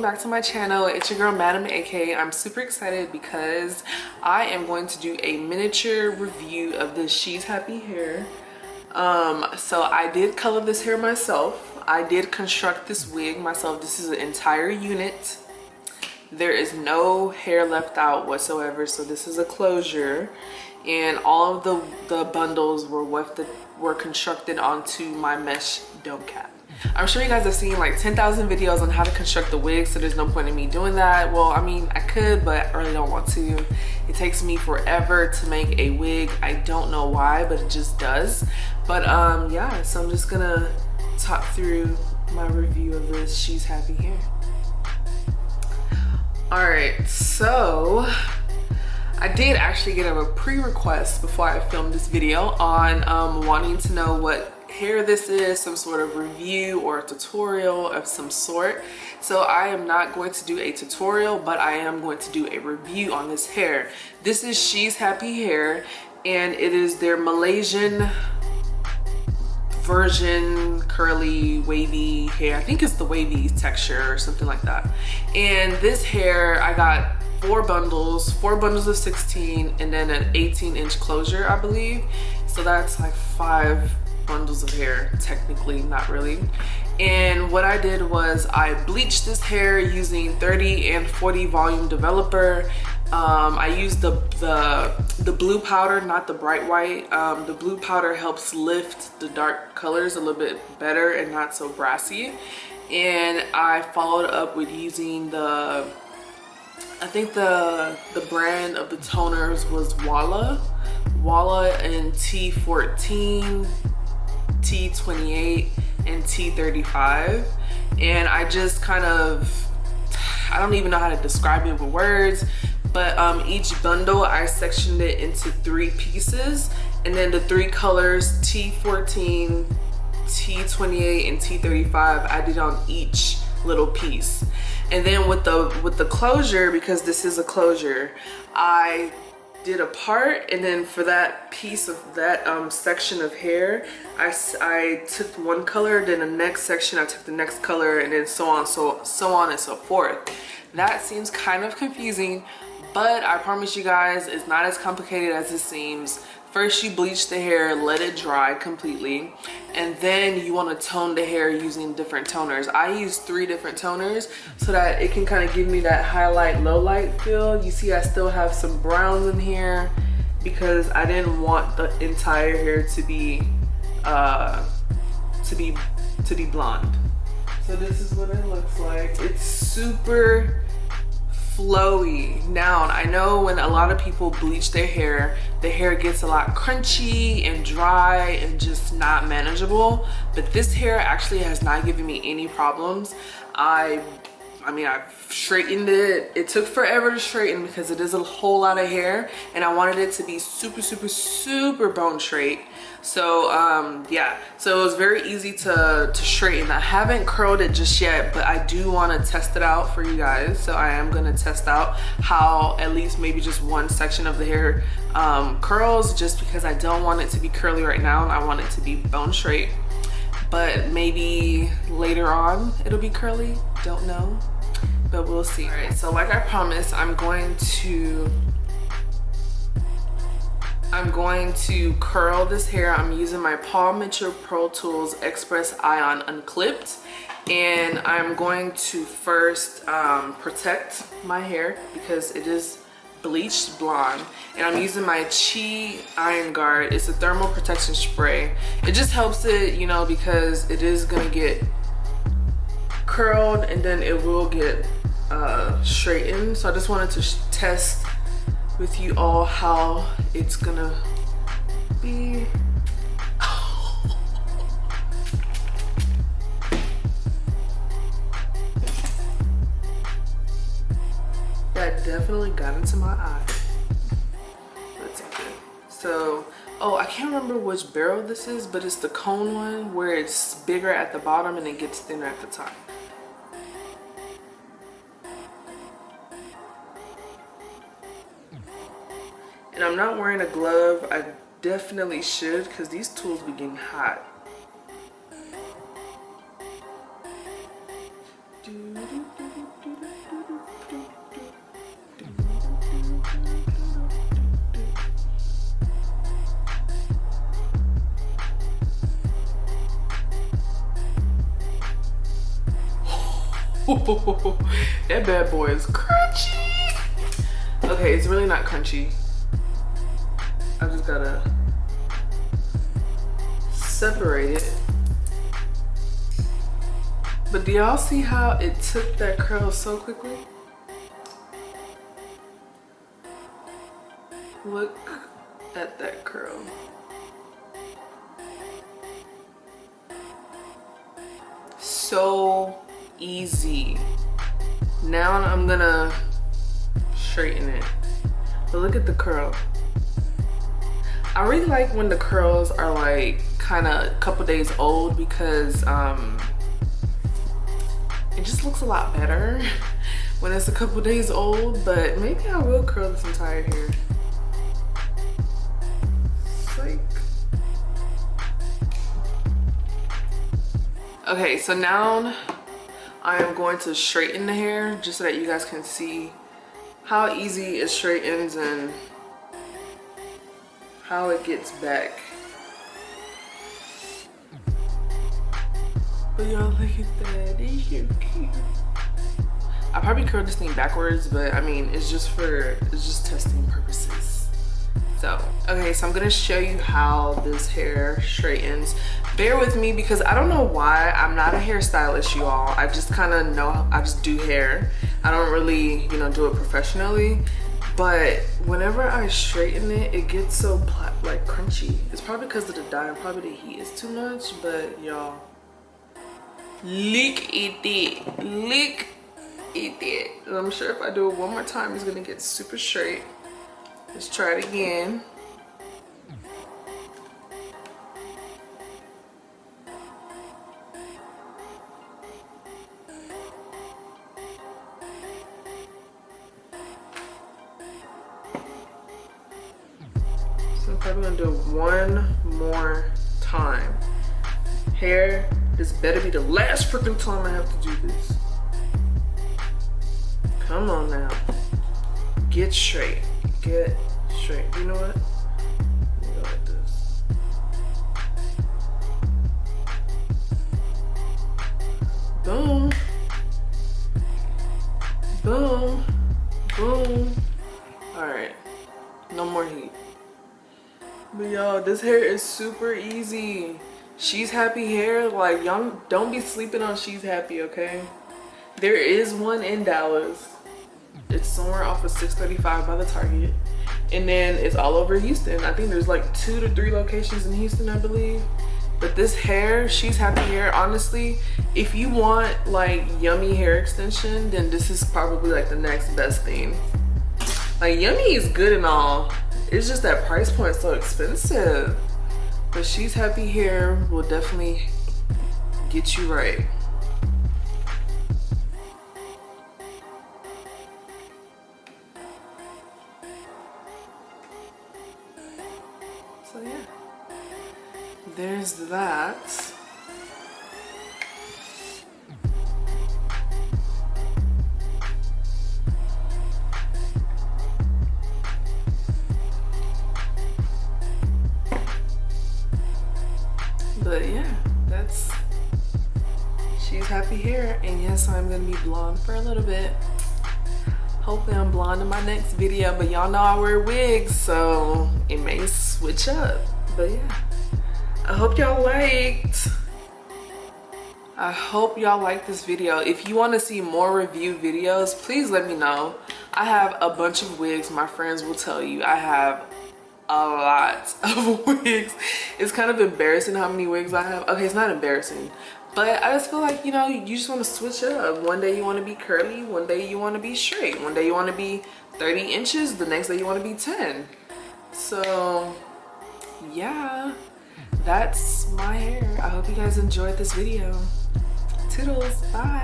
back to my channel. It's your girl MadameAkay. I'm super excited because I am going to do a miniature review of this She's Happy hair. So I did color this hair myself. I did construct this wig myself. This is an entire unit. There is no hair left out whatsoever, so this is a closure, and all of the bundles were constructed onto my mesh dome cap. I'm sure you guys have seen like 10,000 videos on how to construct the wig, so there's no point in me doing that. Well, I mean, I could, but I really don't want to. It takes me forever to make a wig. I don't know why, but it just does. But yeah, so I'm just gonna talk through my review of this She's Happy hair. All right, so I did actually get a pre-request before I filmed this video on wanting to know what hair this is, some sort of review or a tutorial of some sort. So I am not going to do a tutorial, but I am going to do a review on this hair. This is She's Happy hair, and it is their Malaysian version curly wavy hair. I think it's the wavy texture or something like that. And this hair, I got four bundles of 16 and then an 18-inch closure, I believe. So that's like 5 bundles of hair, technically, not really. And what I did was I bleached this hair using 30 and 40 volume developer. I used the blue powder, not the bright white. The blue powder helps lift the dark colors a little bit better and not so brassy. And I followed up with using I think the brand of the toners was Walla in T14, T28, and T35. And I just kind of, I don't even know how to describe it with words, but each bundle I sectioned it into 3 pieces, and then the 3 colors T14, T28, and T35 I did on each little piece. And then with the closure, because this is a closure, I did a part, and then for that piece of that section of hair, I took one color, then the next section I took the next color, and then so on and so forth. That seems kind of confusing, but I promise you guys it's not as complicated as it seems. First, you bleach the hair, let it dry completely, and then you want to tone the hair using different toners. I use 3 different toners so that it can kind of give me that highlight, low light feel. You see I still have some browns in here because I didn't want the entire hair to be blonde. So this is what it looks like. It's super flowy. Now, I know when a lot of people bleach their hair, the hair gets a lot crunchy and dry and just not manageable, but this hair actually has not given me any problems. I mean, I've straightened it. It took forever to straighten because it is a whole lot of hair, and I wanted it to be super bone straight. So yeah, so it was very easy to straighten. I haven't curled it just yet, but I do want to test it out for you guys. So I am going to test out how at least maybe just one section of the hair curls, just because I don't want it to be curly right now and I want it to be bone straight. But maybe later on it'll be curly, don't know, but we'll see. All right, so like I promised, I'm going to curl this hair. I'm using my Paul Mitchell Pro Tools Express Ion Unclipped, and I'm going to first protect my hair because it is bleached blonde, and I'm using my Chi Iron Guard. It's a thermal protection spray. It just helps it, you know, because it is gonna get curled and then it will get straightened. So I just wanted to test with you all how it's gonna be. That definitely got into my eye. That's okay. So, oh, I can't remember which barrel this is, but it's the cone one where it's bigger at the bottom and it gets thinner at the top. And I'm not wearing a glove. I definitely should, because these tools be getting hot. That bad boy is crunchy. Okay, it's really not crunchy. I just gotta separate it. But do y'all see how it took that curl so quickly? Look at that curl. So easy. Now I'm gonna straighten it. But look at the curl. I really like when the curls are like kind of a couple days old because it just looks a lot better when it's a couple days old. But maybe I will curl this entire hair. Okay, so now I am going to straighten the hair just so that you guys can see how easy it straightens and how it gets back. But y'all, look at that, it's so cute. I probably curled this thing backwards, but I mean, it's just testing purposes. So, okay, so I'm gonna show you how this hair straightens. Bear with me because I don't know why. I'm not a hairstylist, you all. I just kind of know, I just do hair. I don't really, you know, do it professionally. But whenever I straighten it, it gets so like crunchy. It's probably because of the dye and probably the heat is too much, but y'all, look at it, look at it. And I'm sure if I do it one more time, it's gonna get super straight. Let's try it again. So I'm probably gonna do it one more time. Hair, this better be the last freaking time I have to do this. Come on now. Get straight. Get straight. You know what? Let me go like this. Boom. Boom. Boom. Alright. No more heat. But y'all, this hair is super easy. She's Happy hair, like, y'all don't be sleeping on She's Happy, okay? There is one in Dallas. It's somewhere off of 635 by the Target. And then it's all over Houston. I think there's like 2 to 3 locations in Houston, I believe. But this hair, She's Happy hair, honestly, if you want like yummy hair extension, then this is probably like the next best thing. Like, yummy is good and all. It's just that price point is so expensive. But She's Happy hair will definitely get you right. So yeah, there's that. But yeah, that's She's Happy hair. And yes, I'm gonna be blonde for a little bit. Hopefully I'm blonde in my next video, but y'all know I wear wigs, so it may switch up. But yeah, I hope y'all liked. I hope y'all like this video. If you want to see more review videos, please let me know. I have a bunch of wigs. My friends will tell you I have a lot of wigs. It's kind of embarrassing how many wigs I have. Okay, it's not embarrassing, but I just feel like, you know, you just want to switch up. One day you want to be curly, one day you want to be straight, one day you want to be 30 inches, the next day you want to be 10. So yeah, that's my hair. I hope you guys enjoyed this video. Toodles, bye.